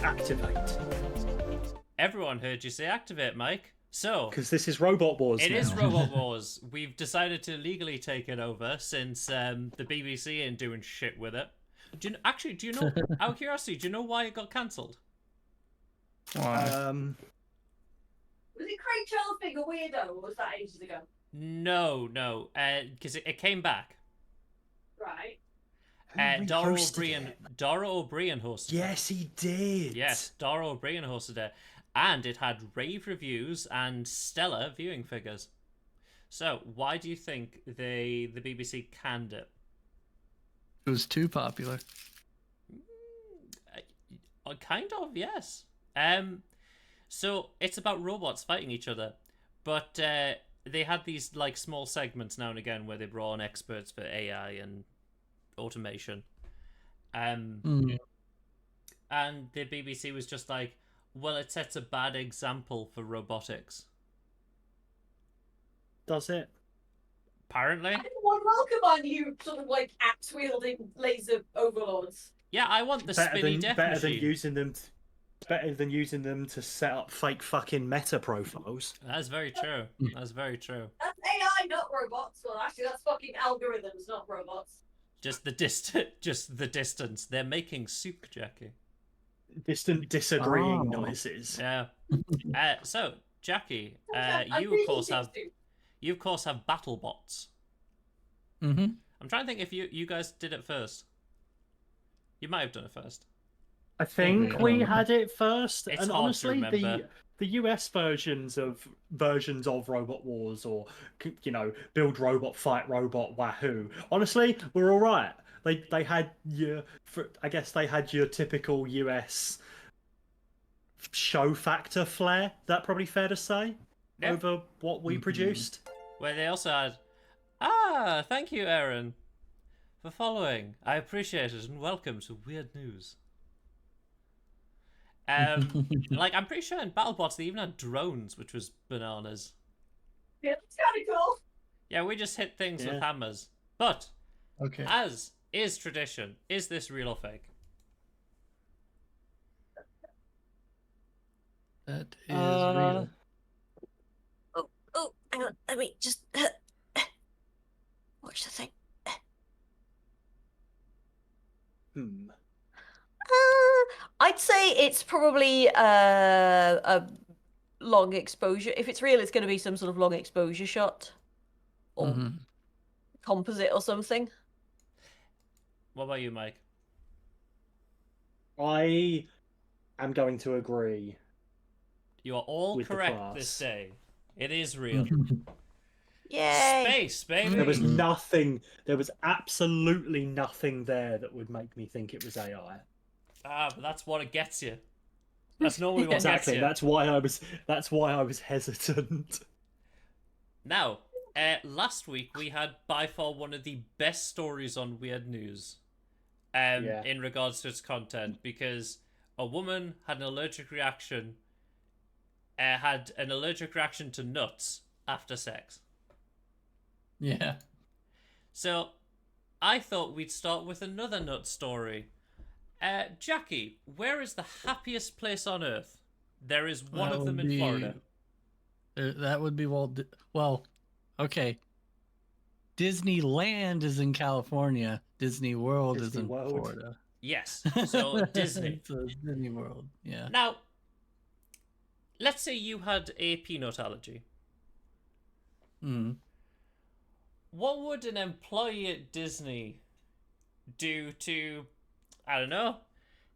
Activate. Everyone heard you say activate, Mike. So, because this is Robot Wars. It now. is Robot Wars. We've decided to legally take it over since the BBC ain't doing shit with it. Do you know? Out of curiosity, do you know why it got cancelled? Why? Was it Craig Charles being a weirdo, or was that ages ago? No, because it came back. Right. Dara Hosted O'Brien hosted. Yes, he did. Yes, Dara O'Brien hosted it, and it had rave reviews and stellar viewing figures. So, why do you think the BBC canned it? It was too popular. Kind of, yes. So it's about robots fighting each other, but they had these like small segments now and again where they brought on experts for AI and automation. And the BBC was just like, well, it sets a bad example for robotics. Does it? Apparently. Anyone welcome our new sort of like axe wielding laser overlords. Yeah, I want the spinny death better machine. Better than using them to set up fake fucking meta profiles. That's very true. That's very true. That's AI, not robots. Well, actually, that's fucking algorithms, not robots. Just the distance. They're making soup, Jackie. Distant disagreeing noises. Yeah. So, Jackie, you of course have BattleBots. Mm-hmm. I'm trying to think if you guys did it first. You might have done it first. I think we had it first, It's and hard to honestly, remember. the US versions of Robot Wars, or Build Robot, Fight Robot, Wahoo, honestly, were all right. They had I guess they had your typical US show factor flair. That probably fair to say over what we produced. Where they also had, thank you, Aaron, for following. I appreciate it, and welcome to Weird News. Like, I'm pretty sure in BattleBots they even had drones, which was bananas. Yeah, that's kind of cool. Yeah, we just hit things with hammers. But, Okay. as is tradition, is this real or fake? That is real. Oh, hang on. Let me just watch the thing. I'd say it's probably a long exposure. If it's real, it's going to be some sort of long exposure shot or Mhm. composite or something. What about you, Mike? I am going to agree. You are all With the correct class. this day. It is real. Yay! Space, baby. There was Mhm. nothing. There was absolutely nothing there that would make me think it was AI. Ah, but that's what it gets you. That's normally what Exactly. gets you. That's why I was. That's why I was hesitant. Now, last week we had by far one of the best stories on Weird News, Yeah. in regards to its content, because a woman had an allergic reaction, to nuts after sex. Yeah. So, I thought we'd start with another nut story. Jackie, where is the happiest place on earth? There is one That of them would in be- Florida. That would be well, okay. Disneyland is in California. Disney World is Disney in World. Florida. Yes, so Disney. So Disney World, yeah. Now, let's say you had a peanut allergy. Mm. What would an employee at Disney do to, I don't know,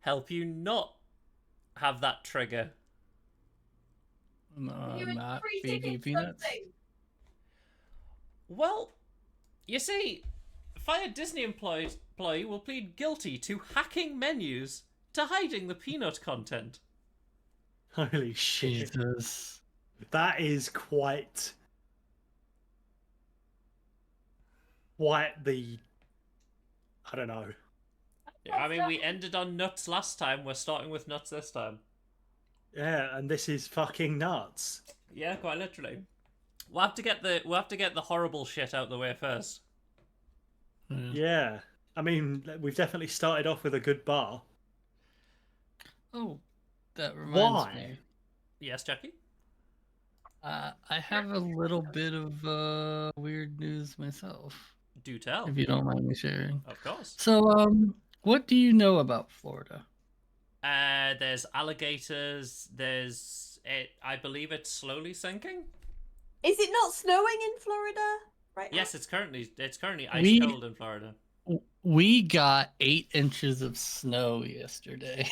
help you not have that trigger? You would Not free feed you tickets peanuts. something. Well, you see, fired Disney employee will plead guilty to hacking menus to hiding the peanut content. Holy shit! Jesus. That is quite the. I don't know. I mean, we ended on nuts last time. We're starting with nuts this time. Yeah, and this is fucking nuts. Yeah, quite literally. We'll have to get the horrible shit out the way first. Yeah. Yeah, I mean, we've definitely started off with a good bar. Oh, that reminds Why? me. Yes, Jackie? I have a little bit of weird news myself, Do tell. if you don't mind me sharing. Of course. So, what do you know about Florida? There's alligators. I believe it's slowly sinking. Is it not snowing in Florida right now? Yes, it's currently ice We- cold in Florida. We got 8 inches of snow yesterday,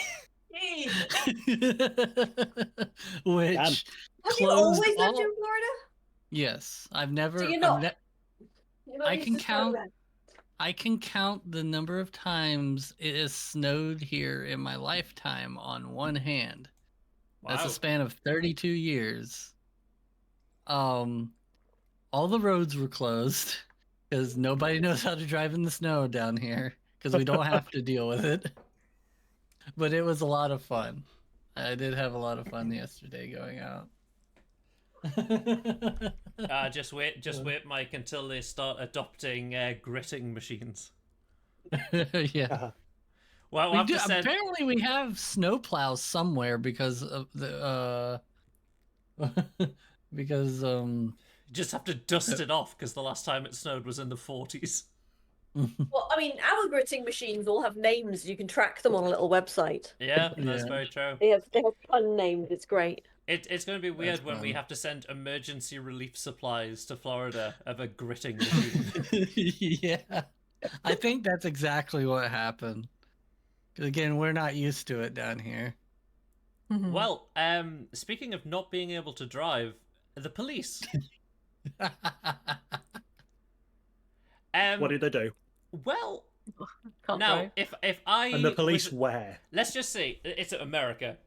which Damn. Have you closed always lived all- in Florida? Yes, I've never. So you're I've not- ne- You're not I used can to snow count- then? I can count the number of times it has snowed here in my lifetime on one hand. That's Wow. a span of 32 years. All the roads were closed because nobody knows how to drive in the snow down here because we don't have to deal with it. But it was a lot of fun. I did have a lot of fun yesterday going out. Just wait, Mike, until they start adopting gritting machines. Yeah. Well, We I've do, just said apparently we have snow plows somewhere because of the because just have to dust it off because the last time it snowed was in the 40s. Well, I mean, our gritting machines all have names. You can track them on a little website. Yeah, that's Yeah. very true. They have fun names. It's great. It's going to be weird when we fun. have to send emergency relief supplies to Florida of a gritting machine. Yeah. I think that's exactly what happened. 'Cause again, we're not used to it down here. Well, speaking of not being able to drive, the police. What did they do? Well, Can't now drive. if I And the police was- where? let's just say it's America.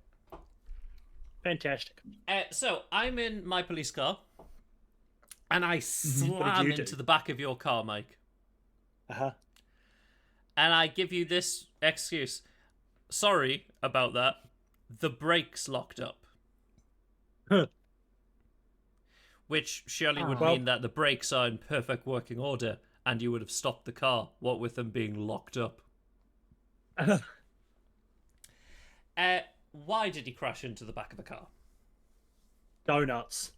Fantastic. So I'm in my police car, and I What slam did you into do? the back of your car, Mike, Uh-huh. and I give you this excuse. Sorry about that. The brakes locked up. Huh. Which surely would Well- mean that the brakes are in perfect working order, and you would have stopped the car, what with them being locked up. Why did he crash into the back of the car? Donuts.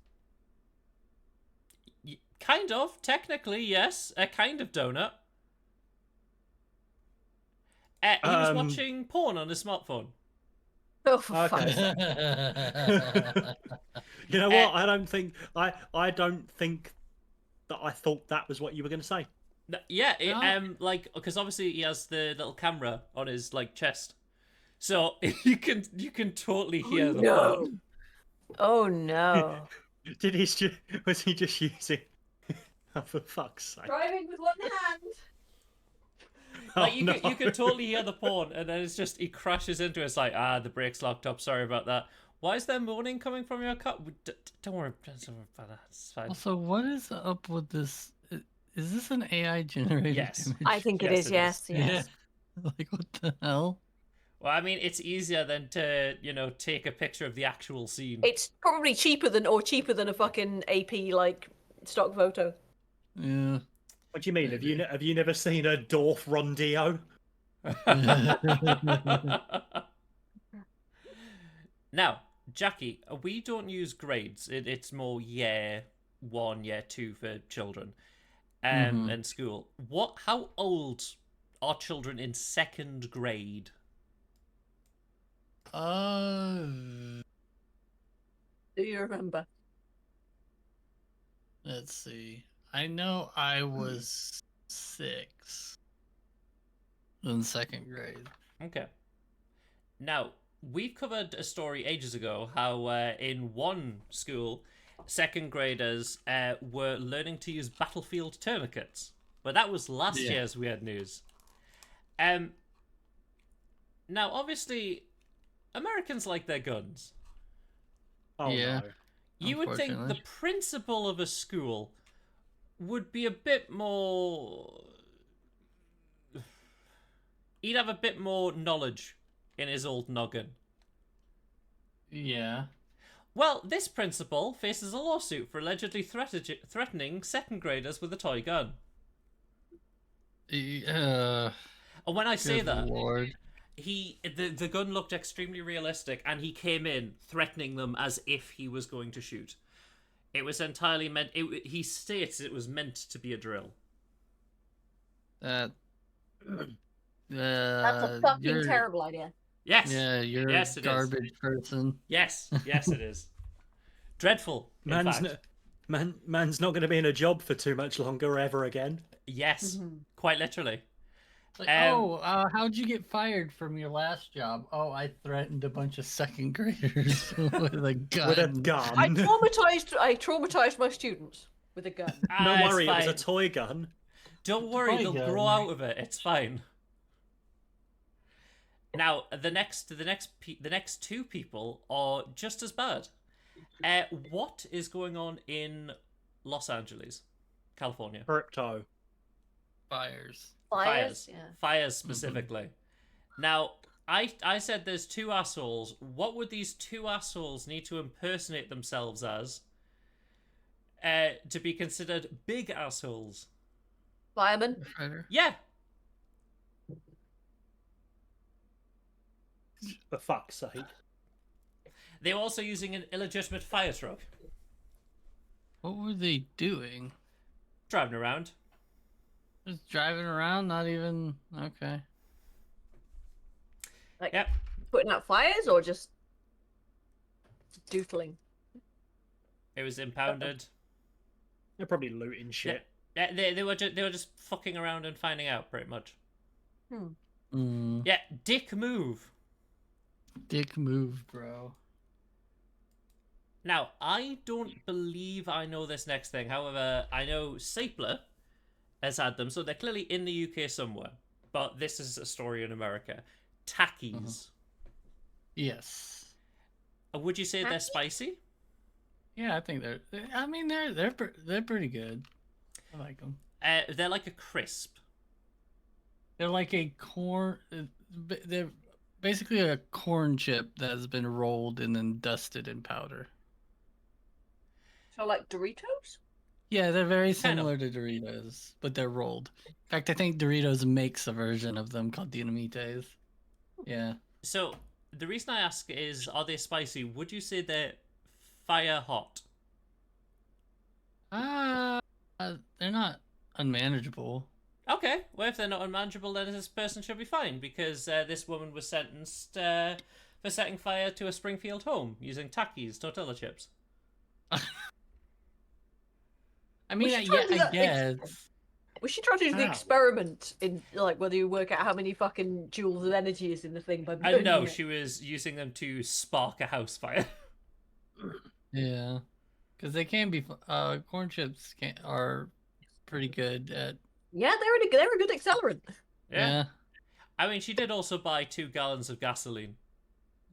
Kind of, technically, yes. A kind of donut. He was Um, watching porn on his smartphone. Oh, for Okay. fuck's sake. You know what? I don't think that I thought that was what you were going to say. Yeah, No. like because obviously he has the little camera on his like chest, so you can totally hear the porn. Oh no. Did he? Was he just using? Oh, for fuck's sake! Driving with one hand. Like Oh, you no. can totally hear the porn, and then it's just he crashes into it. It's like the brake's locked up. Sorry about that. Why is there moaning coming from your car? Don't worry about that. It's fine. Also, what is up with this? Is this an AI generated Yes. image? I think it Yes, is, it yes, is. yes. Yeah. Like, what the hell? Well, I mean, it's easier than to take a picture of the actual scene. It's probably cheaper than a fucking AP like stock photo. Yeah. What do you mean? Have you never seen a Dorf Rondio? Now, Jackie, we don't use grades. It's more year 1, year 2 for children in school. How old are children in 2nd grade? Do you remember? Let's see. I know I was 6 in 2nd grade. Okay. Now, we've covered a story ages ago how in one school, 2nd graders were learning to use battlefield tourniquets. But that was last year's Weird News. Now, obviously, Americans like their guns. Oh Yeah. no. You would think the Unfortunately. principal of a school would be a bit more... He'd have a bit more knowledge in his old noggin. Yeah. Well, this principal faces a lawsuit for allegedly threatening 2nd graders with a toy gun. And And when I say that, Lord. the gun looked extremely realistic, and he came in threatening them as if he was going to shoot. It was entirely meant. He states it was meant to be a drill. That. That's a fucking you're- terrible idea. Yes. Yeah, you're Yes, a it is. garbage person. Yes. Yes, it is. Dreadful. In fact. Man's not going to be in a job for too much longer ever again. Yes. Mm-hmm. Quite literally. It's like, Um, how'd you get fired from your last job? Oh, I threatened a bunch of 2nd graders with a gun. With a gun. I traumatized my students with a gun. No it's worry, it was a fine. toy gun. Don't worry, toy they'll gun. grow out of it. It's fine. Now, the next two people are just as bad. What is going on in Los Angeles, California? Crypto. Fires. Fires? Yeah. Fires specifically. Now, I said there's 2 assholes. What would these 2 assholes need to impersonate themselves as to be considered big assholes? Fireman? Fighter. Yeah. For fuck's sake. They were also using an illegitimate fire truck. What were they doing? Driving around. Just driving around, not even okay. Like Yep. putting out fires or just doodling? It was impounded. They're probably looting shit. Yeah, they were just fucking around and finding out pretty much. Mm, Yeah, dick move. dick move, bro. Now, I don't believe I know this next thing. However, I know Sapler has had them, so they're clearly in the UK somewhere. But this is a story in America. Tackies. Yes. Would you say they're Tacky? spicy? Yeah, I think they're. I mean, they're pretty good. I like them. They're like a crisp. They're like a corn. They're basically a corn chip that has been rolled and then dusted in powder. So like Doritos? Yeah, they're very Kind of. similar to Doritos, but they're rolled. In fact, I think Doritos makes a version of them called Dinamites. Yeah. So, the reason I ask is, are they spicy? Would you say they're fire hot? They're not unmanageable. Okay, well, if they're not unmanageable, then this person should be fine, because this woman was sentenced for setting fire to a Springfield home using Takis tortilla chips. I mean, should try to do I that guess. We should try to do the How? experiment in like whether you work out how many fucking joules of energy is in the thing by I burning know, it. she was using them to spark a house fire. Yeah, because they can be. Corn chips are pretty good at. Yeah, they're a good accelerant. Yeah. I mean, she did also buy 2 gallons of gasoline.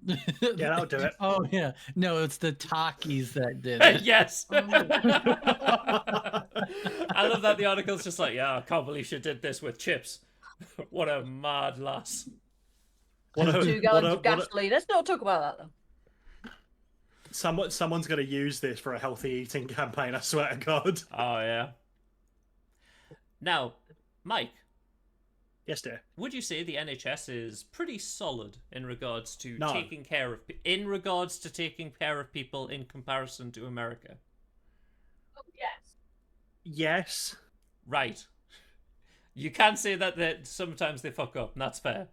Yeah, that'll do it. Oh yeah, no, it's the Takis that did it. Yes! Oh. I love that the article's just like, yeah, I can't believe she did this with chips. What a mad lass. What a- 2 gallons what a- of what a- gasoline. Let's not talk about that though. Someone's going to use this for a healthy eating campaign, I swear to God. Oh, yeah. Now, Mike, Yes, dear. would you say the NHS is pretty solid in regards to No. taking care of people in comparison to America? Oh yes. Yes. Right. You can say that sometimes they fuck up, and that's fair.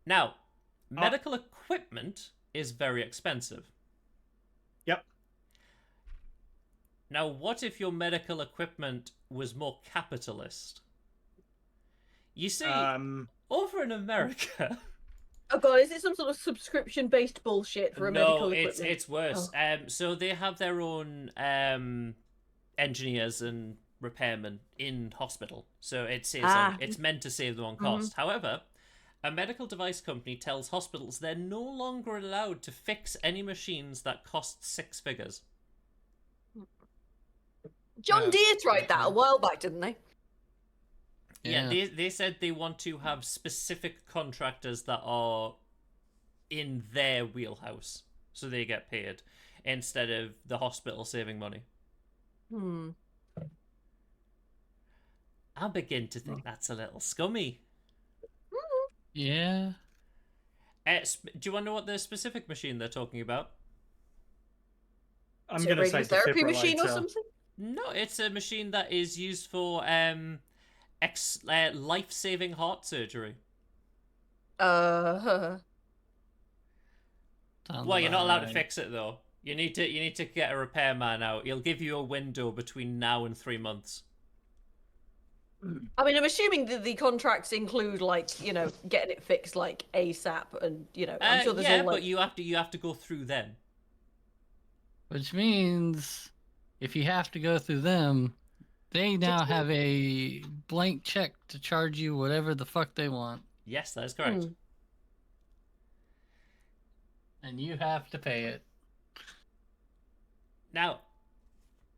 Now, medical equipment is very expensive. Yep. Now, what if your medical equipment was more capitalist? You see, over in America... Oh god, is it some sort of subscription-based bullshit for a medical equipment? No, it's worse. So they have their own engineers and repairmen in hospital. So it's meant to save them on cost. However, a medical device company tells hospitals they're no longer allowed to fix any machines that cost 6 figures. John Deere tried that a while back, didn't they? Yeah, they said they want to have specific contractors that are in their wheelhouse, so they get paid, instead of the hospital saving money. I begin to think that's a little scummy. Yeah. Do you want to know what the specific machine they're talking about? I'm Is it going a to say radiotherapy machine or defibrillator. something? No, it's a machine that is used for life-saving heart surgery. Sounds Well, you're not allowed to right. fix it though. You need to get a repairman out. He'll give you a window between now and 3 months. I mean, I'm assuming that the contracts include, like, getting it fixed, like, ASAP, and, I'm sure there's yeah, all, like... but you have to go through them. Which means if you have to go through them, they now have a blank check to charge you whatever the fuck they want. Yes, that is correct. And you have to pay it. Now,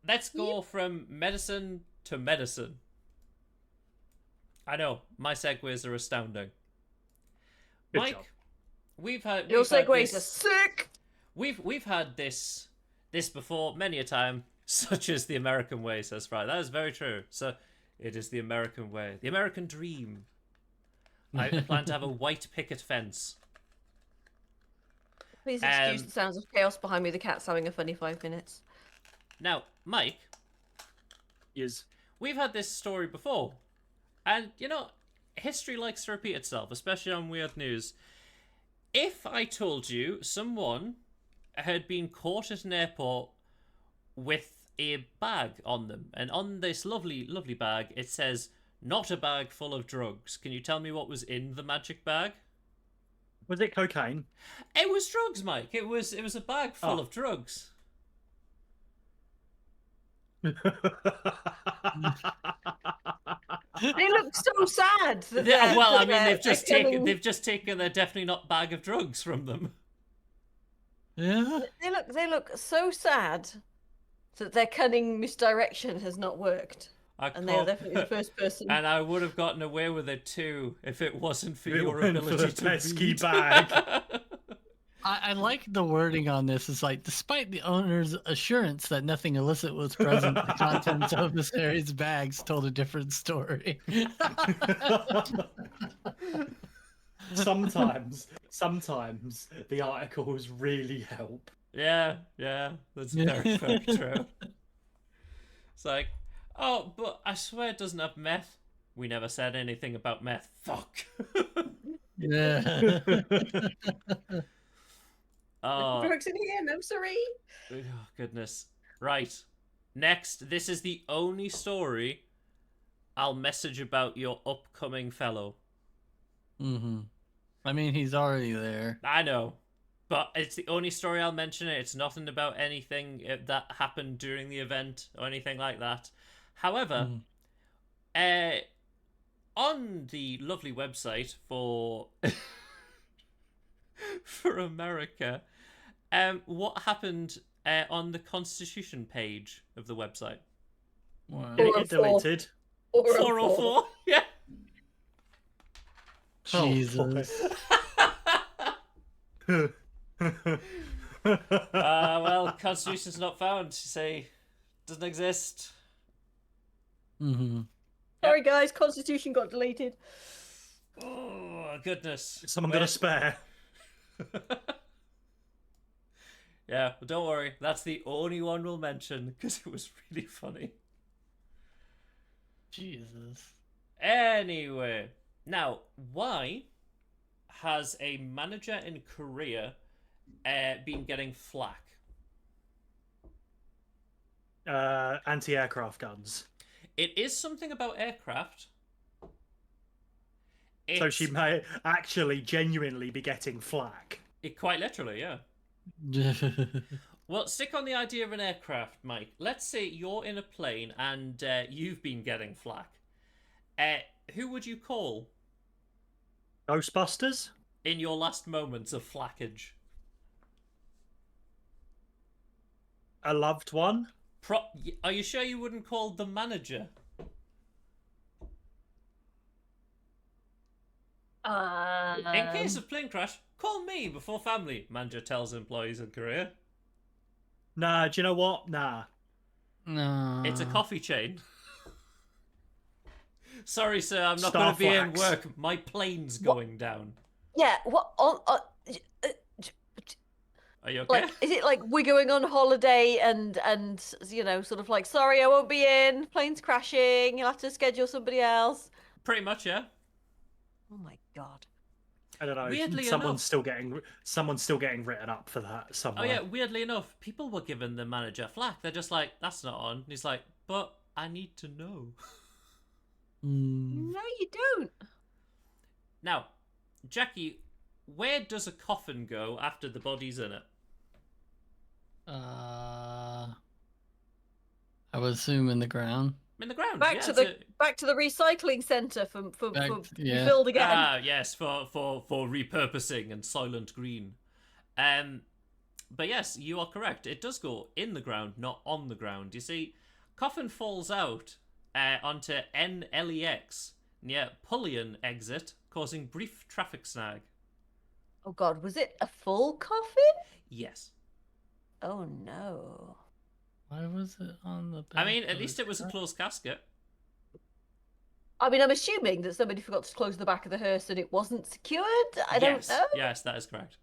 let's go from medicine to medicine. I know, my segues are astounding. Good Mike, job. we've had Your we've had segues are this- sick! We've had this before many a time, such as the American way, says Fry. That is very true. So it is the American way. The American dream. I plan to have a white picket fence. Please excuse the sounds of chaos behind me. The cat's having a funny 5 minutes. Now, Mike, Yes. we've had this story before. And, history likes to repeat itself, especially on Weird News. If I told you someone had been caught at an airport with a bag on them, and on this lovely, lovely bag, it says, "Not a bag full of drugs." Can you tell me what was in the magic bag? Was it cocaine? It was drugs, Mike. It was a bag full of drugs. They look so sad. That Yeah, they're- well, I that mean, they're killing- they've just taken their definitely not bag of drugs from them. Yeah. They look so sad that their cunning misdirection has not worked. And they're definitely the first person. And I would have gotten away with it too if it wasn't for If it your weren't for ability the to pesky read. bag. I like the wording on this. It's like, despite the owner's assurance that nothing illicit was present, the contents of Miss Harry's bags told a different story. sometimes the articles really help. Yeah, that's very, very true. It's like, oh, but I swear it doesn't have meth. We never said anything about meth. Fuck. Yeah. Oh, Drugs in here, no sorry. oh, goodness. Right. Next, this is the only story I'll message about your upcoming fellow. Mm-hmm. I mean, he's already there. I know. But it's the only story I'll mention. It's nothing about anything that happened during the event or anything like that. However, on the lovely website for for America, what happened on the Constitution page of the website? Wow. Did it get deleted? 404. Yeah. Jesus. Well, Constitution's not found. You say doesn't exist. Mm-hmm. Sorry, guys. Constitution got deleted. Oh goodness! Someone got a spare. Yeah, but don't worry. That's the only one we'll mention because it was really funny. Jesus. Anyway, now why has a manager in Korea been getting flack? Anti-aircraft guns. It is something about aircraft. So she may actually genuinely be getting flack. Quite literally, yeah. Well, stick on the idea of an aircraft, Mike. Let's say you're in a plane and you've been getting flack. Who would you call Ghostbusters? in your last moments of flackage? A loved one? Are you sure you wouldn't call the manager? In case of plane crash, call me before family, manager tells employees in Korea. Nah, do you know what? Nah. No. It's a coffee chain. Sorry, sir, I'm not Star going to be in Flax. work. My plane's going down. Yeah. What? Are you okay? Like, is it like we're going on holiday and you know, sort of like, sorry, I won't be in. Plane's crashing. You'll have to schedule somebody else. Pretty much, yeah. Oh my god. I don't know. Weirdly someone's enough- still getting written up for that Oh somewhere. yeah, weirdly enough, people were giving the manager flack. They're just like, that's not on. And he's like, but I need to know. Mm. No, you don't. Now, Jackie, where does a coffin go after the body's in it? I would assume in the ground. In the ground. Back yeah, to it's the back to the recycling centre for yeah. filled again. Ah, yes, for repurposing and Silent Green. But yes, you are correct. It does go in the ground, not on the ground. You see, coffin falls out onto NLEX near Pullion exit, causing brief traffic snag. Oh god, was it a full coffin? Yes. Oh no. Why was it on the back? I mean, at least it was a closed casket. I mean, I'm assuming that somebody forgot to close the back of the hearse and it wasn't secured. I don't know. Yes, that is correct.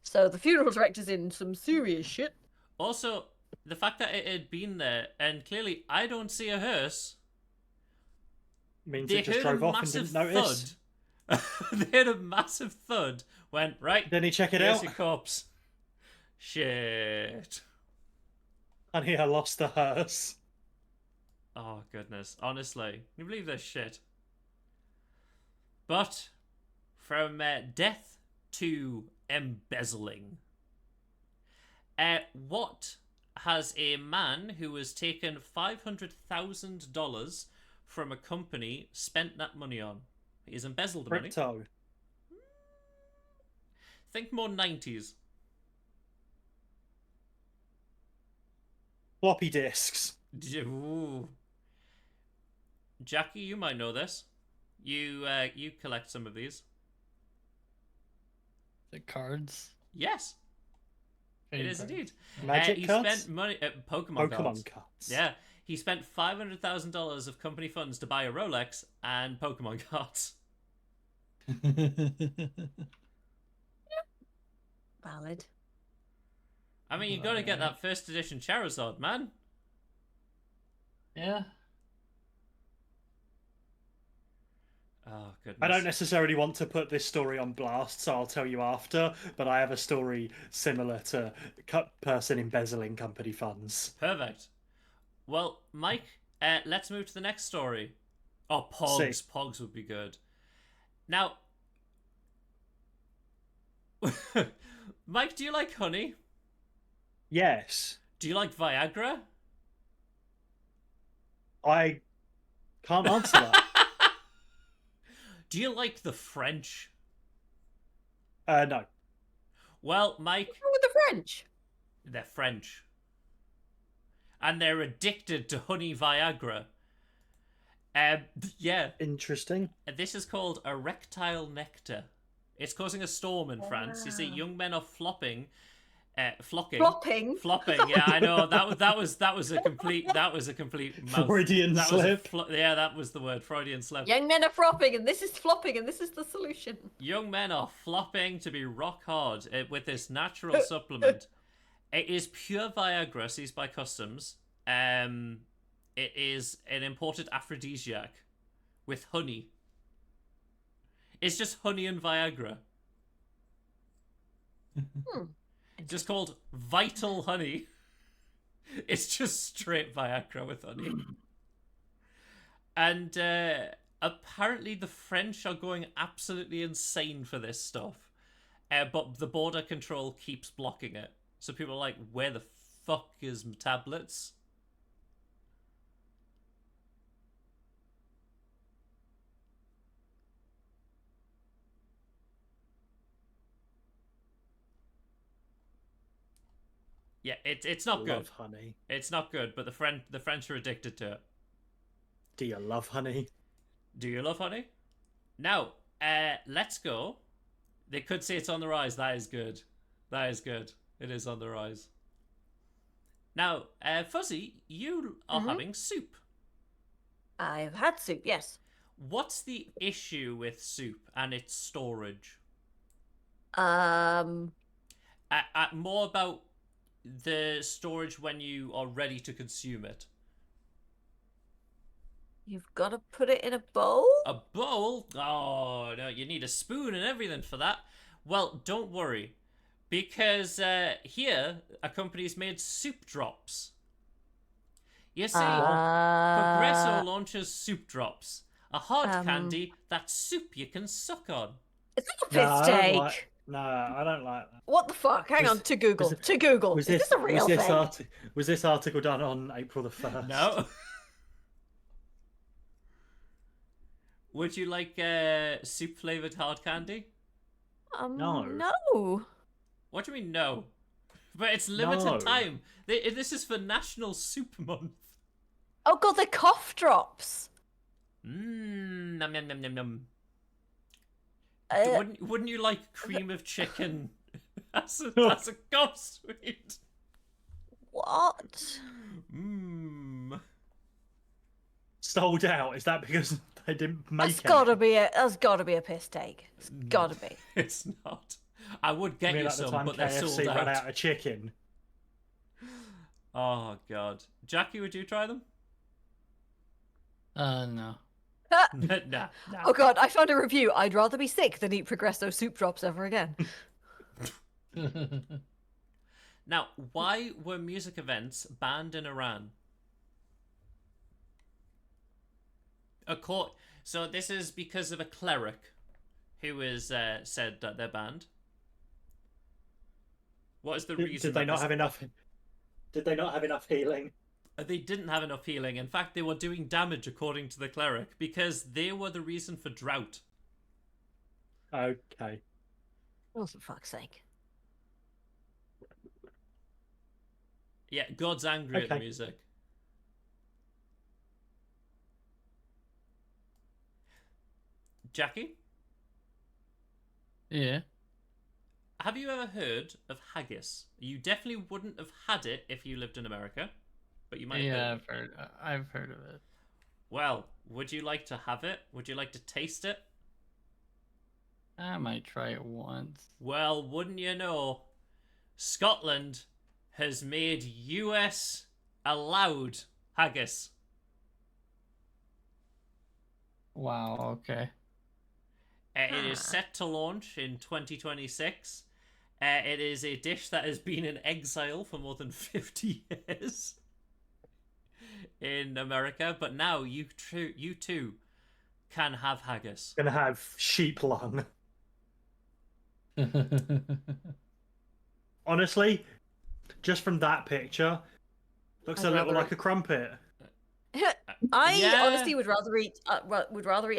So the funeral director's in some serious shit. Also, the fact that it had been there, and clearly I don't see a hearse. Means They it just heard a drove off and massive didn't notice. thud. They had a massive thud. Went, right, Then he check it here's out, your corpse. Shit. and he had lost the hearse. Oh, goodness. Honestly, can you believe this shit? But, from death to embezzling. What has a man who has taken $500,000 from a company spent that money on? He's embezzled the money. Crypto. Think more 90s. Floppy disks. Ooh. Jackie, you might know this. You collect some of these. The cards. Yes, it Trading is cards. indeed. Magic he cards? spent money Pokemon cards. Pokemon cards. Yeah, he spent $500,000 of company funds to buy a Rolex and Pokemon cards. Valid. I mean, you got to get that first edition Charizard, man. Yeah. Oh, goodness. I don't necessarily want to put this story on blast, so I'll tell you after, but I have a story similar to person embezzling company funds. Perfect. Well, Mike, let's move to the next story. Oh, Pogs. Pogs would be good. Now, Mike, do you like honey? Yes. Do you like Viagra? I can't answer that. Do you like the French? No. Well, Mike... What's wrong with the French? They're French. And they're addicted to honey Viagra. Yeah. Interesting. This is called erectile nectar. It's causing a storm in France. You see, young men are flocking. Flopping. Yeah, I know. That was a complete mouth. Freudian slip. Yeah, that was the word. Freudian slip. Young men are flopping, and this is flopping, and this is the solution. Young men are flopping to be rock hard with this natural supplement. It is pure Viagra, seized by customs. It is an imported aphrodisiac with honey. It's just honey and Viagra. Just called Vital Honey. It's just straight Viagra with honey. And apparently the French are going absolutely insane for this stuff. But the border control keeps blocking it. So people are like, where the fuck is my tablets? Yeah, it's not good. Love honey. It's not good, but the French are addicted to it. Do you love honey? Do you love honey? Now, let's go. They could say it's on the rise. That is good. That is good. It is on the rise. Now, Fuzzy, you are having soup. I've had soup, yes. What's the issue with soup and its storage? Um, More about the storage when you are ready to consume it. You've got to put it in a bowl? A bowl? Oh, no, you need a spoon and everything for that. Well, don't worry, because here, a company's made soup drops. You see, Progresso launches soup drops, a hard candy that's soup you can suck on. It's not a piss steak. No, I don't like that. What the fuck? Hang on, to Google. To Google. Is this a real thing? Was this article done on April the 1st? No. Would you like soup-flavored hard candy? No. No. What do you mean, no? But it's limited time. This is for National Soup Month. Oh god, they're cough drops. Nom nom nom nom nom. Uh, Wouldn't you like cream of chicken as a cough sweet? What? Mmm. Sold out. Is that because they didn't make it? That's gotta be a piss take. It's gotta be. It's not. I would get you like some, the time but they're KFC sold ran out. out of chicken. Oh god, Jackie, would you try them? No. Nah. Oh god, I found a review. I'd rather be sick than eat Progresso soup drops ever again. Now, why were music events banned in Iran? So this is because of a cleric who has said that they're banned. What is the reason? Did they not have enough? Did they not have enough healing? They didn't have enough healing. In fact, they were doing damage, according to the cleric, because they were the reason for drought. Okay. Oh, for fuck's sake. Yeah, God's angry at the music. Jackie? Yeah. Have you ever heard of haggis? You definitely wouldn't have had it if you lived in America, but you might have heard. I've heard of it. Well, would you like to have it? Would you like to taste it? I might try it once. Well, wouldn't you know, Scotland has made US allowed haggis. Wow, okay. It is set to launch in 2026. It is a dish that has been in exile for more than 50 years in America, but now you too can have haggis. Gonna have sheep lung. Honestly, just from that picture, looks a little like a crumpet. I honestly would rather eat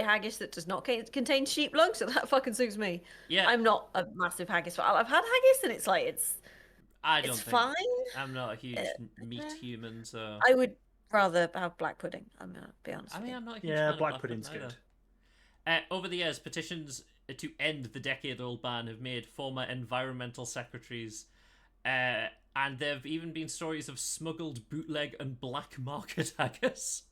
haggis that does not contain sheep lung, so that fucking suits me. Yeah, I'm not a massissive haggis fan. I've had haggis and it's like it's fine. I'm not a huge meat human, so I would rather have black pudding. I'm gonna be honest. I mean, I'm not a huge Yeah, fan of black pudding's pudding good. Over the years, petitions to end the decade-old ban have made former environmental secretaries, and there have even been stories of smuggled bootleg and black market haggis.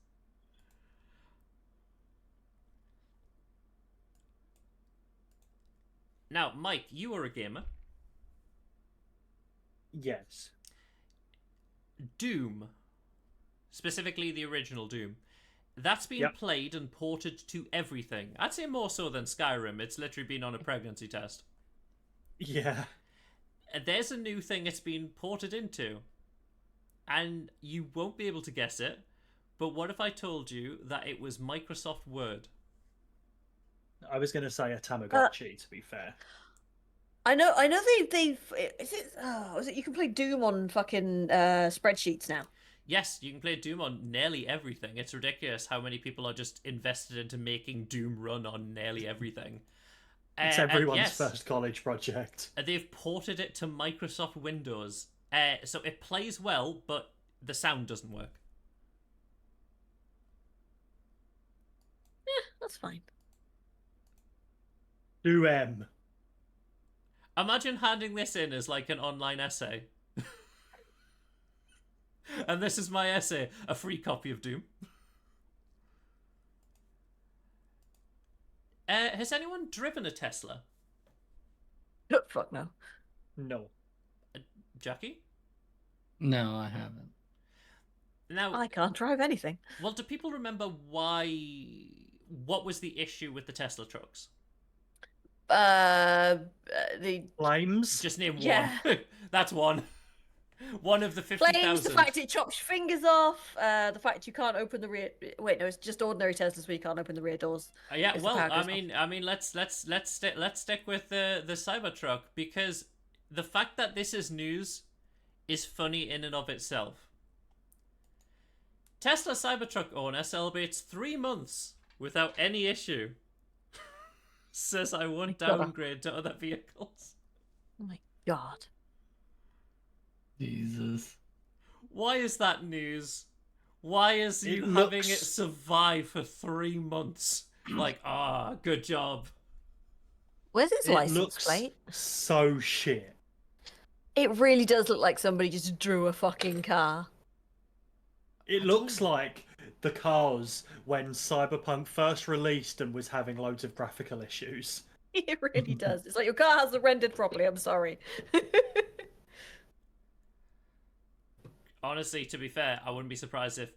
Now, Mike, you are a gamer. Yes. Doom, specifically the original Doom, that's been played and ported to everything. I'd say more so than Skyrim. It's literally been on a pregnancy test. Yeah. There's a new thing it's been ported into, and you won't be able to guess it, but what if I told you that it was Microsoft Word? I was gonna say a Tamagotchi, to be fair. I know they've is it you can play Doom on fucking spreadsheets now. Yes, you can play Doom on nearly everything. It's ridiculous how many people are just invested into making Doom run on nearly everything. It's everyone's first college project. They've ported it to Microsoft Windows. So it plays well, but the sound doesn't work. Yeah, that's fine. Doom. Imagine handing this in as like an online essay. And this is my essay, a free copy of Doom. Has anyone driven a Tesla? Fuck no. No. Jackie? No, I haven't. Now, I can't drive anything. Well, do people remember what was the issue with the Tesla trucks? The flames. Just name Yeah. one. That's one. One of the 50,000. Flames, the fact it chops your fingers off, the fact you can't open the rear. Wait, no, it's just ordinary Teslas where you can't open the rear doors. Yeah, well, I mean, let's stick with the Cybertruck, because the fact that this is news is funny in and of itself. Tesla Cybertruck owner celebrates 3 months without any issue. Says I won't downgrade to other vehicles. Oh my god. Jesus. Why is that news? Why is you having it survive for 3 months? Like, good job. Where's his license plate? So shit. It really does look like somebody just drew a fucking car. It looks like the cars when Cyberpunk first released and was having loads of graphical issues. It really does. It's like your car hasn't rendered properly. I'm sorry. Honestly, to be fair, I wouldn't be surprised if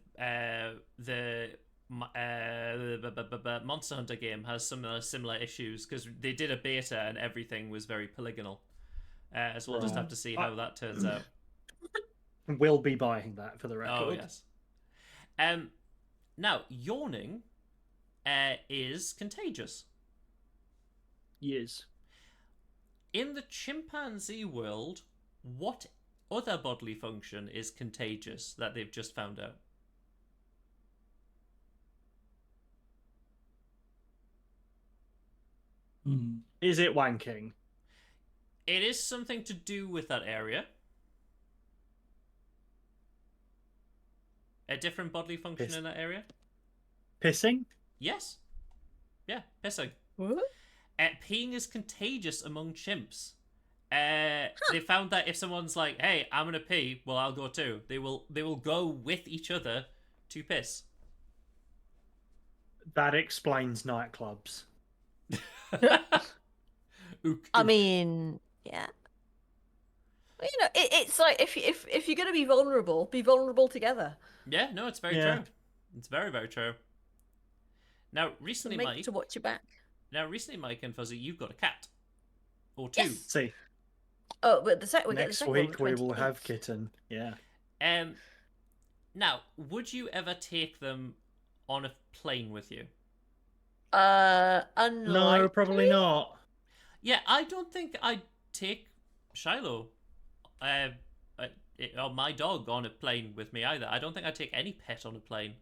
the Monster Hunter game has some similar issues, because they did a beta and everything was very polygonal. So we'll just have to see how that turns out. We'll be buying that, for the record. Oh, yes. Now, yawning is contagious. Yes. In the chimpanzee world, what other bodily function is contagious that they've just found out? Is it wanking? It is something to do with that area. A different bodily function in that area? Pissing? Yes. Yeah, pissing. What? Peeing is contagious among chimps. They found that if someone's like, "Hey, I'm gonna pee," well, I'll go too. They will go with each other to piss. That explains nightclubs. I mean, yeah. Well, you know, it's like if you're gonna be vulnerable together. Yeah, no, it's very true. It's very, very true. Now, recently, Make Mike, to watch your back. Now, recently, Mike and Fuzzy, you've got a cat. Or two. Yes. See, Oh, but we get the next second one on week the we will 28th. have Kitten. Yeah. Now, would you ever take them on a plane with you? No, Unlikely. probably not. Yeah, I don't think I'd take Shiloh, or my dog on a plane with me either. I don't think I'd take any pet on a plane.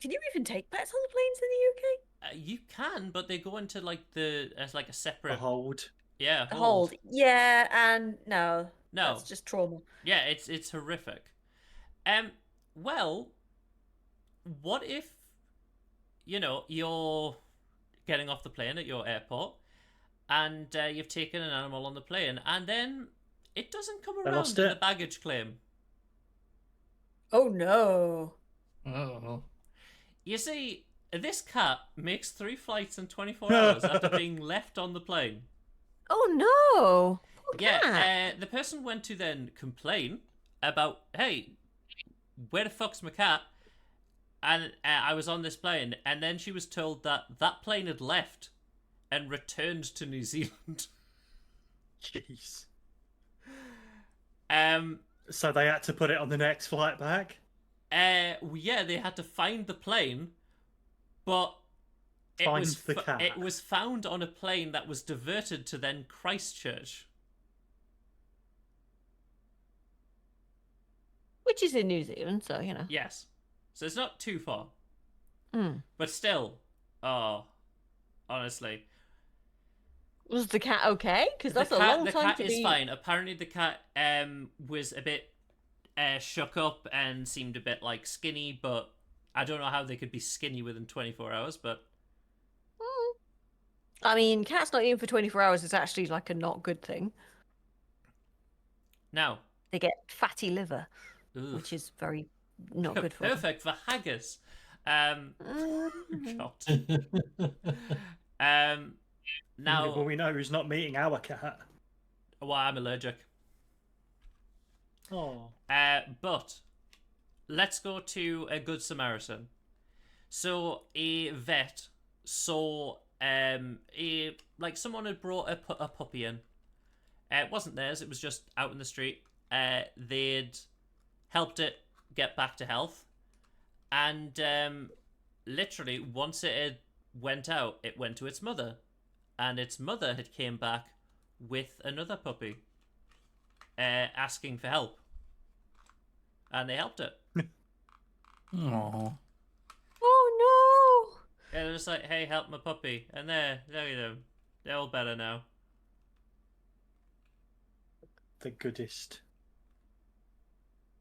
Can you even take pets on the planes in the UK? You can, but they go into like as like a A separate hold. yeah Hold. Yeah, and no. No, That's just trauma. yeah, it's horrific. Well, what if you're getting off the plane at your airport and you've taken an animal on the plane and then it doesn't come They around lost in it. the baggage claim? Oh no. Oh. You see, this cat makes 3 flights in 24 hours after being left on the plane. Oh no. Poor cat. Yeah, the person went to then complain about, hey, where the fuck's my cat? And I was on this plane, and then she was told that that plane had left and returned to New Zealand. Jeez. So they had to put it on the next flight back? Yeah, they had to find the plane, but it Find was the cat. it was found on a plane that was diverted to then Christchurch. Which is in New Zealand, so Yes. So it's not too far. Mm. But still, honestly. Was the cat okay? Because that's a long The time cat to is be. fine. Apparently the cat was a bit shook up and seemed a bit like skinny, but I don't know how they could be skinny within 24 hours, but I mean, cats not eating for 24 hours is actually like a not good thing. now. They get fatty liver, Oof. which is very not good for them. Perfect for haggis. Mm. God. Now, Well, we know who's not meeting our cat. well, I'm allergic. Oh. But let's go to a Good Samaritan. So a vet saw someone had brought a puppy in. It wasn't theirs. It was just out in the street. They'd helped it get back to health, and literally once it had went out, it went to its mother, and its mother had came back with another puppy, asking for help, and they helped it. Aw. Oh And it was like, hey, help my puppy, and there you go, they're all better now. The goodest.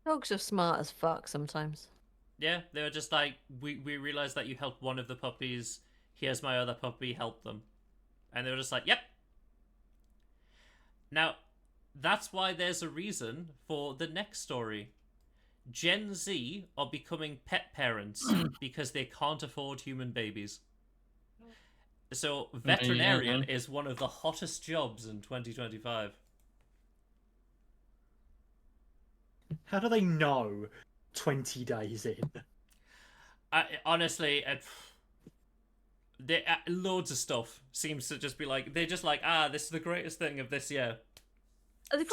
no! Dogs are smart as fuck sometimes. Yeah, they were just like, we realized that you helped one of the puppies. Here's my other puppy, help them. And they were just like, yep. Now, that's why there's a reason for the next story. Gen Z are becoming pet parents because they can't afford human babies. So, veterinarian is one of the hottest jobs in 2025. How do they know 20 days in? Honestly, loads of stuff seems to just be like, they're just like, this is the greatest thing of this year. They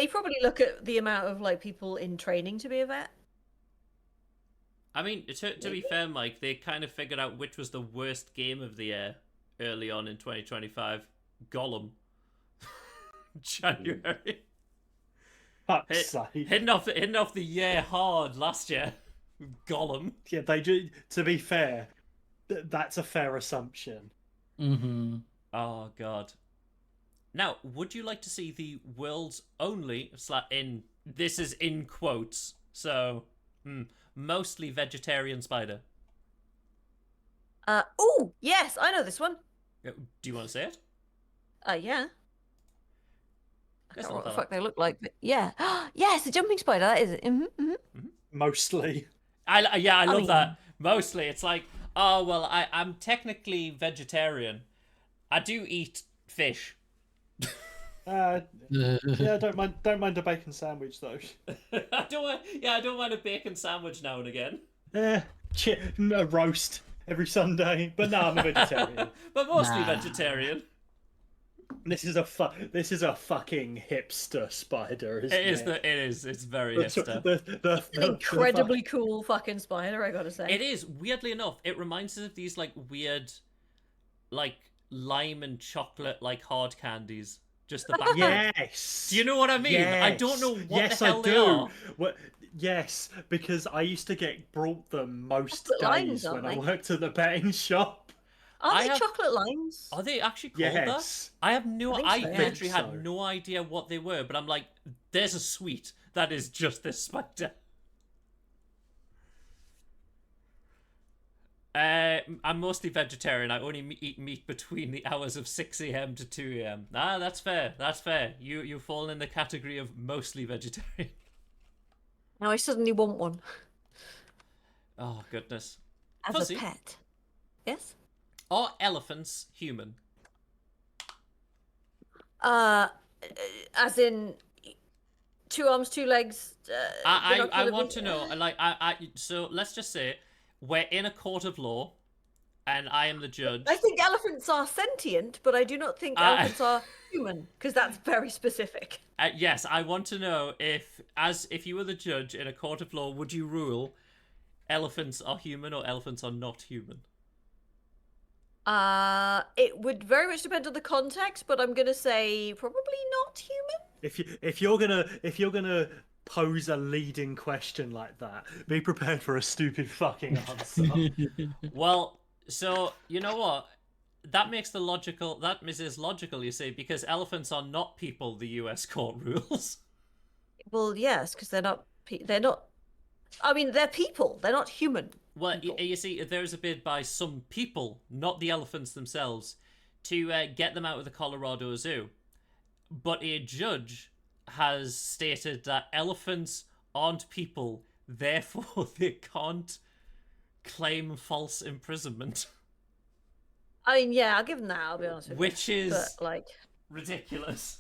probably look at the amount of like people in training to be a vet. I mean, to be fair, Mike, they kind of figured out which was the worst game of the year early on in 2025. Gollum. January. Fuck's sake. Hitting off the year hard last year. Gollum. Yeah, they do. To be fair, that's a fair assumption. Mm-hmm. Oh, God. Now, would you like to see the world's only, this is in quotes, so, mostly vegetarian spider? Oh, yes, I know this one. Do you want to say it? Yeah. I Guess don't know what not the that. fuck they look like, but yeah. Yes, the jumping spider, that is it. Mostly. I love mean- that. Mostly, it's like, oh, well, I'm technically vegetarian. I do eat fish. Yeah, don't mind a bacon sandwich though. I don't mind a bacon sandwich now and again. A roast. every Sunday, but no, I'm a vegetarian. But mostly Nah. vegetarian. This is a fucking hipster spider, isn't It is. it? It is. It's very The- hipster. An incredibly cool fucking spider, I gotta say. It is. Weirdly enough, it reminds us of these like weird, like lime and chocolate like hard candies. Just the back. Yes. Do you know what I mean? I don't know what yes, the hell I they do. are. What? Yes, because I used to get brought them most Chocolate limes, days when aren't I they? worked at the betting shop. Are I they have- chocolate limes? Are they actually called Yes. that? I have no. I I think so, yeah. literally I think had so. no idea what they were, but I'm like, there's a sweet that is just this spider. I'm mostly vegetarian. I only eat meat between the hours of 6 a.m. to 2 a.m. Ah, that's fair. That's fair. You fall in the category of mostly vegetarian. Now I suddenly want one Oh goodness. as Fuzzy. a pet. Yes. Are elephants human? As in 2 arms, 2 legs. I want to know. Like So let's just say we're in a court of law, and I am the judge. I think elephants are sentient, but I do not think elephants are human because that's very specific. Yes, I want to know if you were the judge in a court of law, would you rule elephants are human or elephants are not human? It would very much depend on the context, but I'm gonna say probably not human. If you're gonna pose a leading question like that, be prepared for a stupid fucking answer. Well, so you know what? That is logical, you see, because elephants are not people. The U.S. court rules. Well, yes, because they're not. They're not. I mean, they're people. They're not human. Well, people. you see, there's a bid by some people, not the elephants themselves, to get them out of the Colorado Zoo. But a judge has stated that elephants aren't people, therefore they can't claim false imprisonment. I mean, yeah, I'll give them that. I'll be honest with Which you. is But, like, ridiculous.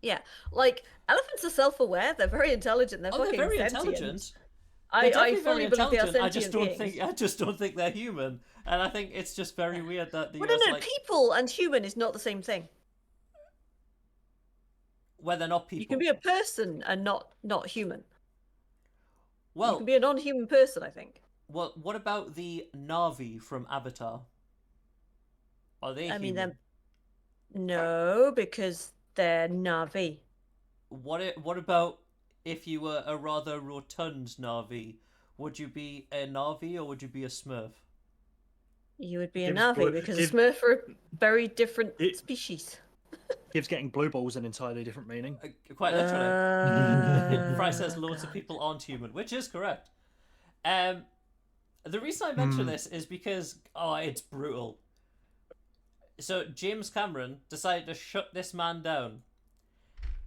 yeah, like elephants are self-aware. They're very intelligent. They're Oh, they're fucking very sentient. intelligent. I Definitely fully very believe they are intelligent. sentient I just don't think they're human. And I think it's just very weird that the Well, US no, like people and human is not the same thing. where they're not people. You can be a person and not human. You well, can be a non-human person, I think. well, what about the Na'vi from Avatar? Are they I mean, human? no, because they're Na'vi. What about if you were a rather rotund Na'vi? Would you be a Na'vi or would you be a Smurf? You would be a Gives Na'vi blue- because gives- a Smurf are a very different It- species. Gives getting blue balls an entirely different meaning. Quite literally. Fry says Uh, loads of people aren't human, which is correct. The reason I mention this is because it's brutal. So James Cameron decided to shut this man down.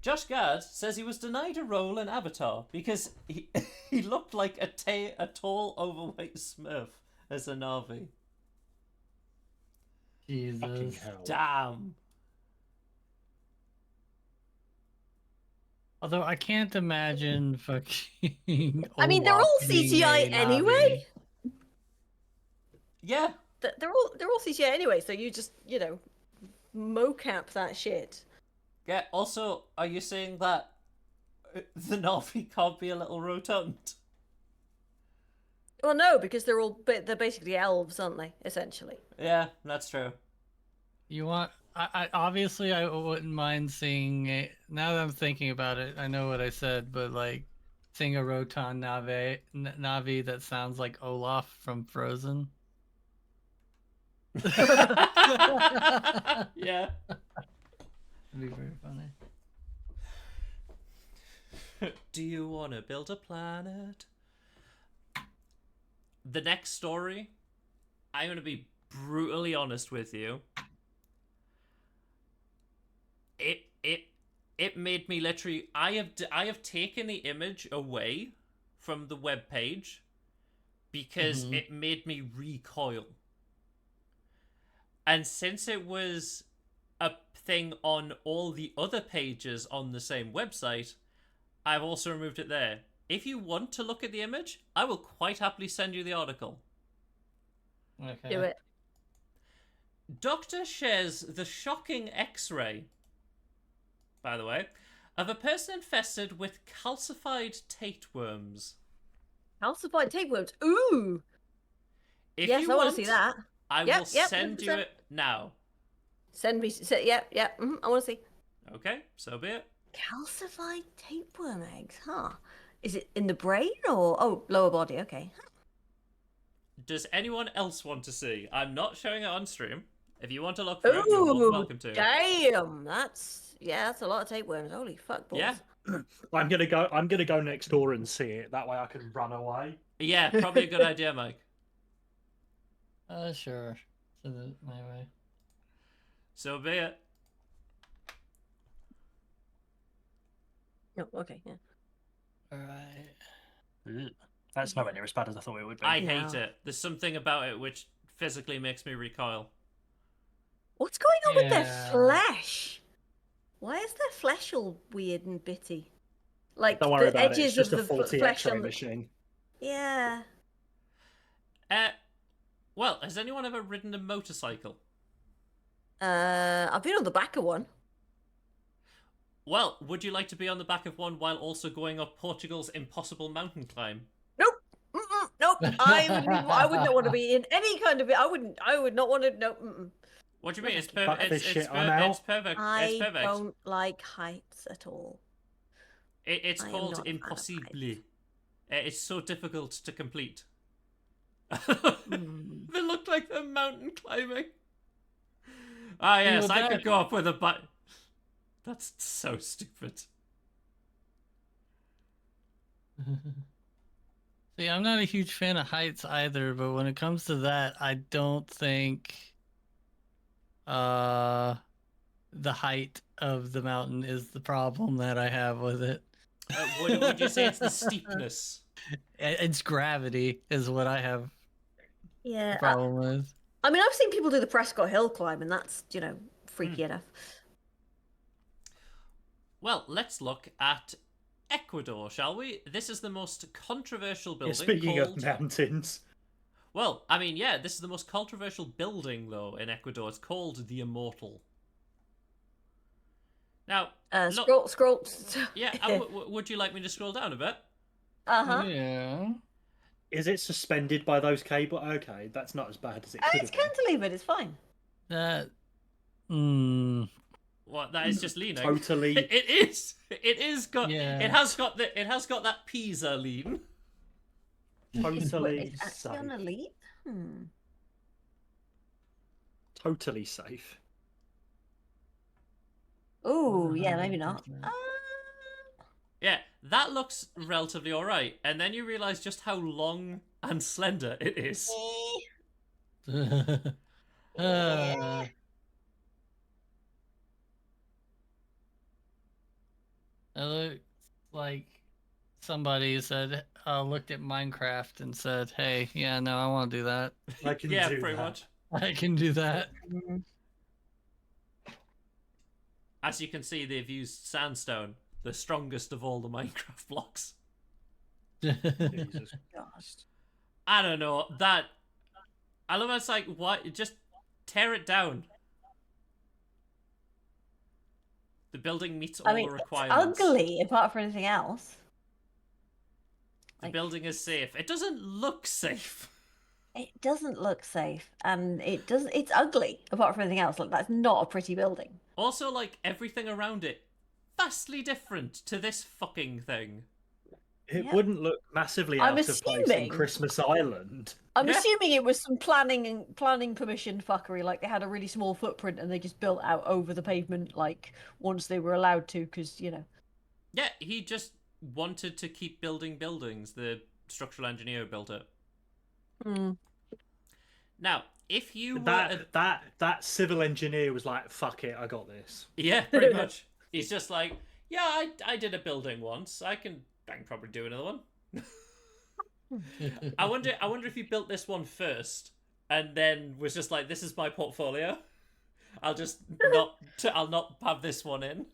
Josh Gad says he was denied a role in Avatar because he looked like a tall, overweight Smurf as a Na'vi. Fucking Jesus. hell. Damn. Although I can't imagine fucking. I mean, they're all Olaf being CGI a Na'vi. anyway. Yeah. They're all CGI anyway, so you just mocap that shit. Yeah. Also, are you saying that the Na'vi can't be a little rotund? Well, no, because they're basically elves, aren't they? Essentially. Yeah, that's true. You want? I obviously I wouldn't mind seeing it. Now that I'm thinking about it, I know what I said, but like seeing a Rotan Navi that sounds like Olaf from Frozen. Yeah. It'd be very funny. Do you want to build a planet? The next story, I'm going to be brutally honest with you. It made me literally. I have taken the image away from the web page because it made me recoil. And since it was a thing on all the other pages on the same website, I've also removed it there. If you want to look at the image, I will quite happily send you the article. Okay. Do it. Doctor shares the shocking X-ray, by the way, of a person infested with calcified tapeworms. Calcified tapeworms. Ooh. If Yes, you I want want, to see that. I Yep, will yep, send you 100%. it now. Send me. Yeah. I want to see. Okay, so be it. Calcified tapeworm eggs, huh? Is it in the brain or lower body? Okay. Does anyone else want to see? I'm not showing it on stream. If you want to look for it, you're more than welcome to. Damn, that's a lot of tapeworms. Holy fuck balls. Yeah, I'm gonna go next door and see it. That way I can run away. yeah, probably a good idea, Mike. Sure. Send it my way. So be it. No, okay, yeah. Alright. That's nowhere near as bad as I thought it would be. I hate it. There's something about it which physically makes me recoil. What's going on with their Yeah. flesh? Why is their flesh all weird and bitty? Like Don't worry the about it. It's edges just of a the faulty flesh X-ray on the... machine. Yeah. Well, has anyone ever ridden a motorcycle? I've been on the back of one. Well, would you like to be on the back of one while also going up Portugal's impossible mountain climb? Nope. Nope. I would not want to be in any kind of it. I would not want to. Nope. What do you mean? It's Fuck perfect. this It's shit, I'm out. perfect. I It's perfect. don't like heights at all. It's I am called not a fan of Impossible. It's so difficult to complete. Mm. They look like they're mountain climbing. Ah, yes, I could go up with a bike. That's so stupid. See, I'm not a huge fan of heights either, but when it comes to that, I don't think the height of the mountain is the problem that I have with it. Would you say it's the steepness? It's gravity is what I have Yeah. a problem with. I mean, I've seen people do the Prescott Hill climb, and that's freaky enough. Well, let's look at Ecuador, shall we? This is the most controversial building. Speaking called... of mountains, Well, I mean, yeah, this is the most controversial building, though, in Ecuador. It's called the Immortal. Now, Scroll. yeah, would you like me to scroll down a bit? Yeah. is it suspended by those cable? Okay, that's not as bad as it could It's have been. cantilevered. It's fine. That. What? That is just leaning. Totally. It is. It is got. Yeah. It has got that Pisa lean. Totally It's actually on safe. a lead. Totally safe. Oh, yeah, maybe not. Yeah, that looks relatively alright, and then you realise just how long and slender it is. It looks like somebody said, looked at Minecraft and said, "Hey, yeah, no, I want to do that. I can Yeah, do pretty that. much. I can do that." As you can see, they've used sandstone, the strongest of all the Minecraft blocks. Jesus Gosh. I don't know, that... I love how it's like, what? Just tear it down. The building meets all the requirements. It's ugly apart from anything else. The building is safe. It doesn't look safe. It doesn't look safe, and it's ugly apart from anything else. Like, that's not a pretty building. Also, like, everything around it, vastly different to this fucking thing. It Yeah. wouldn't look massively I'm out of place in assuming- Christmas Island. I'm Yeah. assuming it was some planning permission fuckery. Like, they had a really small footprint and they just built out over the pavement, like, once they were allowed to, because Yeah, he just wanted to keep building buildings. The structural engineer built it. Now, if you were... That civil engineer was like, "Fuck it, I got this." Yeah, pretty much. He's just like, yeah, I did a building once. I can probably do another one. I wonder if he built this one first and then was just like, this is my portfolio. I'll not have this one in.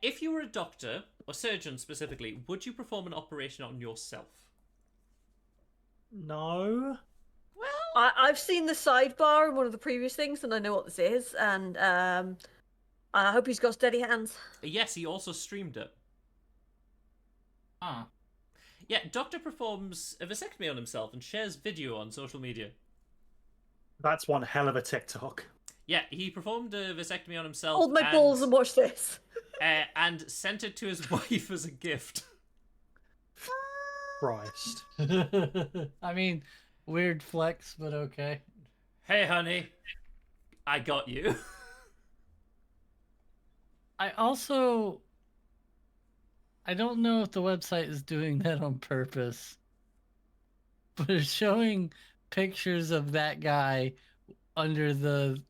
If you were a doctor or surgeon specifically, would you perform an operation on yourself? No. I've seen the sidebar in one of the previous things, and I know what this is, and I hope he's got steady hands. Yes, he also streamed it. Huh. Yeah, Doctor performs a vasectomy on himself and shares video on social media. That's one hell of a TikTok. Yeah, he performed a vasectomy on himself. Hold my balls and watch this. And sent it to his wife as a gift. Christ. I mean, weird flex, but okay. Hey, honey, I got you. I don't know if the website is doing that on purpose, but it's showing pictures of that guy under the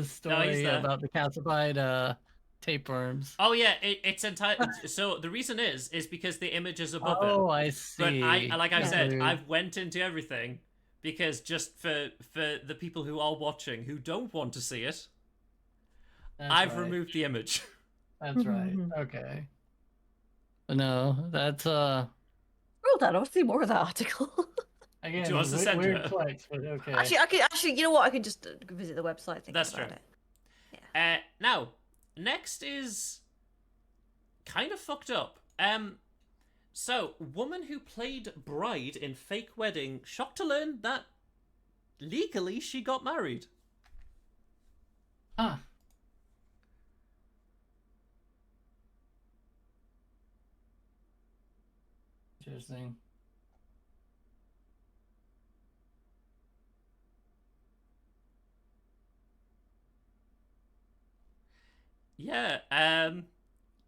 story about the calcified tapeworms. Oh yeah, it's entirely. So the reason is because the image is above it. Oh, I see. But like I said, Weird. I've went into everything because just for the people who are watching who don't want to see it, I've removed the image. That's right. Okay. But no, that's Roll that. I want to see more of that article. again, Do you want us to send you weird it? flex, but okay. Actually, you know what? I can just visit the website. Think That's about true. It. Now, next is kind of fucked up. So, woman who played bride in fake wedding shocked to learn that legally she got married. Huh. Interesting.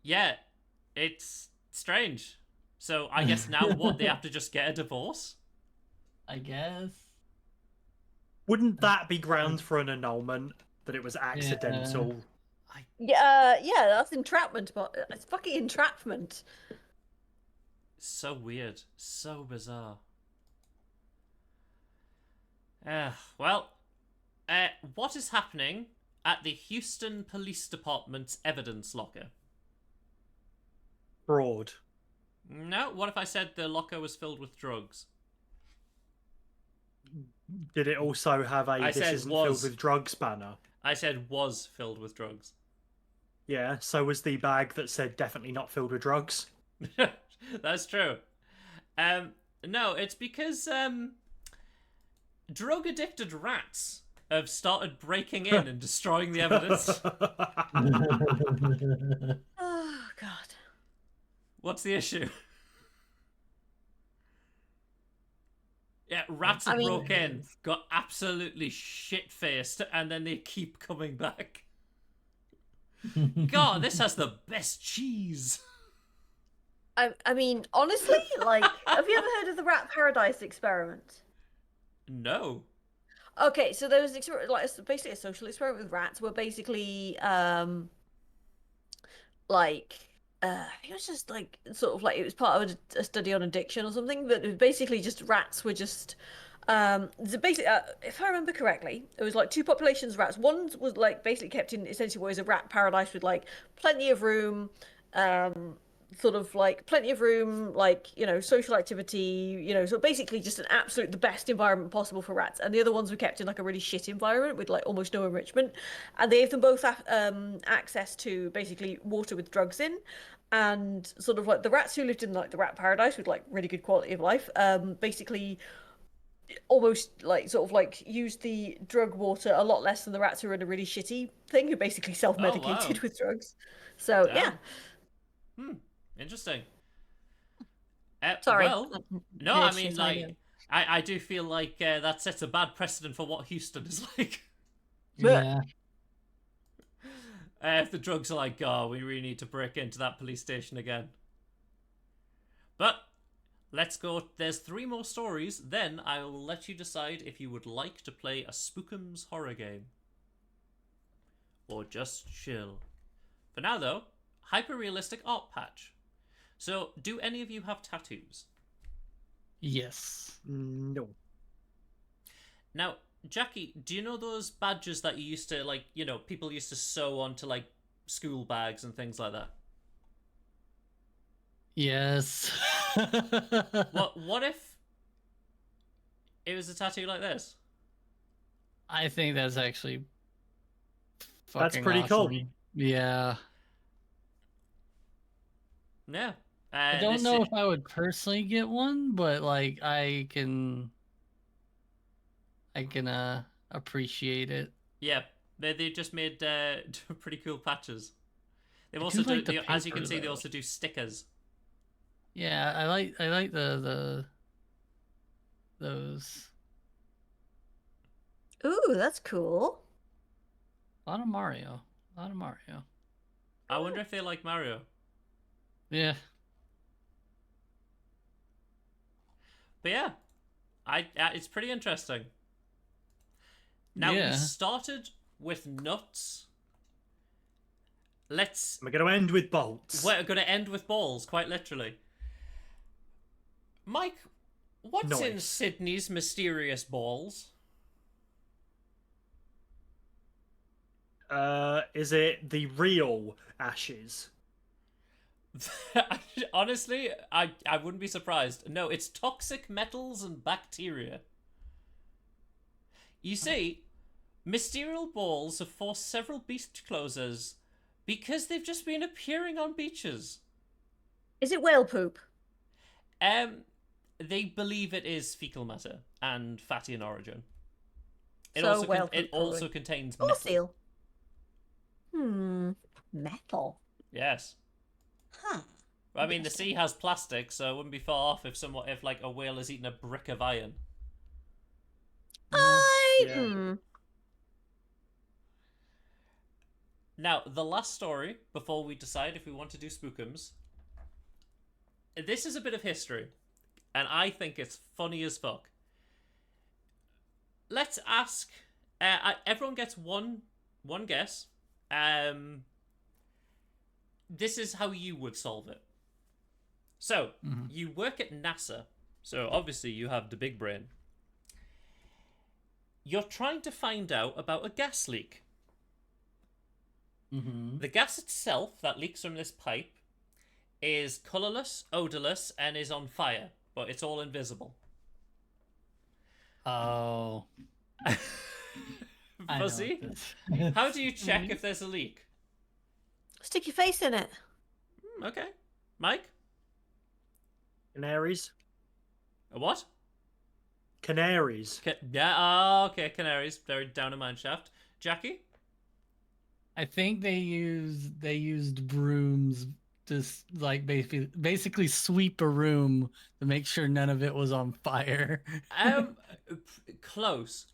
Yeah, it's strange. So I guess now what, they have to just get a divorce? I guess. Wouldn't that be grounds for an annulment that it was accidental? Yeah, that's entrapment, but it's fucking entrapment. So weird, so bizarre. What is happening at the Houston Police Department's evidence locker? Fraud. No, what if I said the locker was filled with drugs? Did it also have a I "this said isn't was. filled with drugs" banner? I said was filled with drugs. Yeah, so was the bag that said "definitely not filled with drugs." That's true. No, it's because drug addicted rats have started breaking in and destroying the evidence. Oh God. What's the issue? Yeah, rats have broke in, got absolutely shit-faced, and then they keep coming back. God, this has the best cheese. I mean, honestly, like, have you ever heard of the rat paradise experiment? No. Okay, so there was basically a social experiment with rats, where basically, I think it was just like sort of like it was part of a study on addiction or something, but it was basically just rats were just basically, if I remember correctly, it was like two populations of rats. One was like basically kept in essentially what is a rat paradise with like plenty of room, sort of like plenty of room, like, you know, social activity, you know, so basically just an absolute the best environment possible for rats. And the other ones were kept in like a really shit environment with like almost no enrichment, and they gave them both access to basically water with drugs in. And sort of like the rats who lived in like the rat paradise with like really good quality of life, basically almost like sort of like used the drug water a lot less than the rats who were in a really shitty thing who basically self-medicated with drugs. So Damn. Yeah. Interesting. Sorry. Well, no, I mean, like, I do feel like that sets a bad precedent for what Houston is like. Yeah. If the drugs are like, oh, we really need to break into that police station again. But let's go. There's 3 more stories. Then I will let you decide if you would like to play a Spookums horror game. Or just chill. For now, though, hyper-realistic art patch. So, do any of you have tattoos? Yes. No. Now, Jackie, do you know those badges that you used to, like, you know, people used to sew onto, like, school bags and things like that? Yes. What if it was a tattoo like this. I think that's actually That's fucking pretty cool. awesome. Yeah. Yeah. I don't know if I would personally get one, but like I can appreciate it. Yeah, they just made pretty cool patches. They've I also do like the as you can paper, see, they though. also do stickers. Yeah, I like the those. Ooh, that's cool. A lot of Mario. A lot of Mario. I wonder if they like Mario. Yeah. But yeah, it's pretty interesting. Now we Yeah. started with nuts. We're going to end with bolts. We're going to end with balls, quite literally. Mike, what's in Nice. Sydney's mysterious balls? Is it the real ashes? Honestly, I wouldn't be surprised. No, it's toxic metals and bacteria. You see, mysterious balls have forced several beach closers because they've just been appearing on beaches. Is it whale poop? They believe it is fecal matter and fatty in origin. It So also whale it poop, also probably. contains Or metal. seal? Metal. Yes. Huh. I mean, the sea has plastic, so it wouldn't be far off if like a whale has eaten a brick of iron. Yeah. Now, the last story before we decide if we want to do spookums. This is a bit of history, and I think it's funny as fuck. Let's ask. Everyone gets one guess. This is how you would solve it. So, you work at NASA, so obviously you have the big brain. You're trying to find out about a gas leak. The gas itself that leaks from this pipe is colourless, odourless, and is on fire, but it's all invisible. Oh. I know Fuzzy, this. how do you check if there's a leak? Stick your face in it. Okay. Mike? Canaries? A what? Canaries. Okay, canaries. They're down a mine shaft. Jackie? I think they used brooms to like basically sweep a room to make sure none of it was on fire. Close.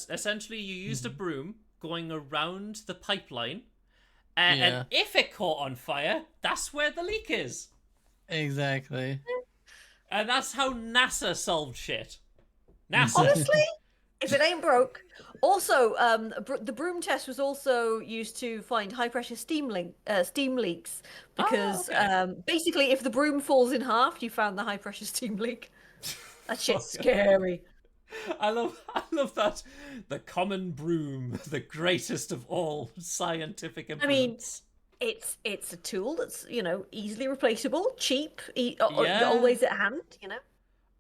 Essentially, you used a broom going around the pipeline, and if it caught on fire, that's where the leak is. Exactly. And that's how NASA solved shit. NASA. Honestly, if it ain't broke. Also, the broom test was also used to find high pressure steam leaks because basically, if the broom falls in half, you found the high pressure steam leak. That shit's scary. I love that. The common broom, the greatest of all scientific implements. I mean, it's a tool that's easily replaceable, cheap, always at hand.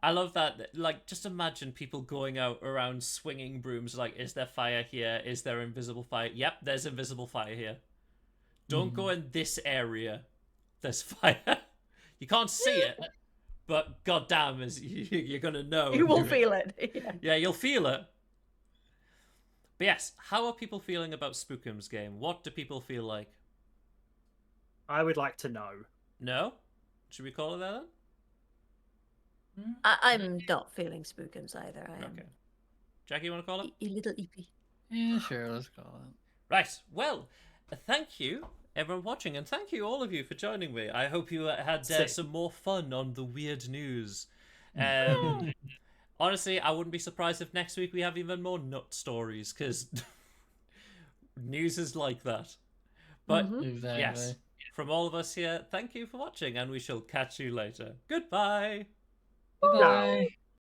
I love that. Like, just imagine people going out around swinging brooms. Like, is there fire here? Is there invisible fire? Yep, there's invisible fire here. Don't go in this area. There's fire. You can't see it, but goddamn, you're gonna know. You will feel it. Yeah, you'll feel it. But yes, how are people feeling about Spookums game? What do people feel like? I would like to know. No? Should we call it that then? I'm not feeling spookums either. I am. Okay. Jackie, you want to call it? You little eepy. Yeah, sure. Let's call it. Right. Well, thank you, everyone watching, and thank you all of you for joining me. I hope you had some more fun on the weird news. Honestly, I wouldn't be surprised if next week we have even more nut stories, because news is like that. But Exactly. yes, from all of us here, thank you for watching, and we shall catch you later. Goodbye. Bye.